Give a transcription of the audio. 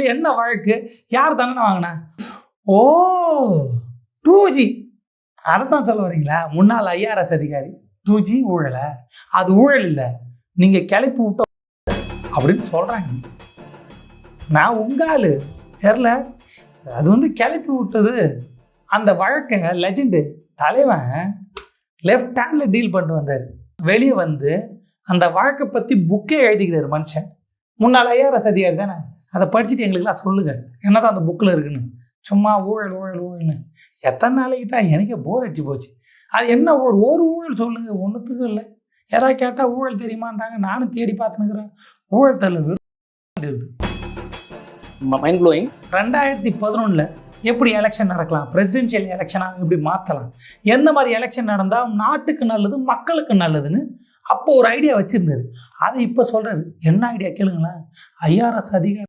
ஊழல் என்ன வழக்கு, யார் தண்டனை வாங்கினா? ஓ 2G, அதைத்தான் சொல்ல வரீங்களா? முன்னாள் IRS அதிகாரி 2G ஊழல, அது ஊழல் இல்லை, நீங்கள் கிளப்பி விட்ட அப்படின்னு சொல்கிறாங்க. நான் உங்காலு தெரில, அது கிளப்பி விட்டது. அந்த வழக்கை லெஜெண்டு தலைவன் லெஃப்ட் ஹேண்டில் டீல் பண்ணிட்டு வந்தார். வெளியே வந்து அந்த வழக்கை பற்றி புக்கே எழுதிக்கிறார் மனுஷன். முன்னாள் IRS அதிகாரி தானே, அதை படிச்சுட்டு எங்களுக்குலாம் சொல்லுங்கள் என்னதான் அந்த புக்கில் இருக்குன்னு. சும்மா ஊழல் ஊழல் ஊழல்னு எத்தனை நாளைக்கு தான்? எனக்கே போர் அடிச்சு போச்சு. அது என்ன ஒரு ஊழல் சொல்லுங்கள், ஒன்றுத்துக்கும் இல்லை. யாராவது கேட்டால் ஊழல் தெரியுமான்றாங்க. நானும் தேடி பார்த்துனுக்குறேன், ஊழல் தரல. Mind blowing. 2011 எப்படி எலெக்ஷன் நடக்கலாம், பிரசிடென்ஷியல் எலெக்ஷனாக எப்படி மாற்றலாம், எந்த மாதிரி எலெக்ஷன் நடந்தால் நாட்டுக்கு நல்லது, மக்களுக்கு நல்லதுன்னு அப்போ ஒரு ஐடியா வச்சுருந்தாரு. அதை இப்போ சொல்கிறாரு. என்ன ஐடியா கேளுங்களேன். IRS அதிகாரி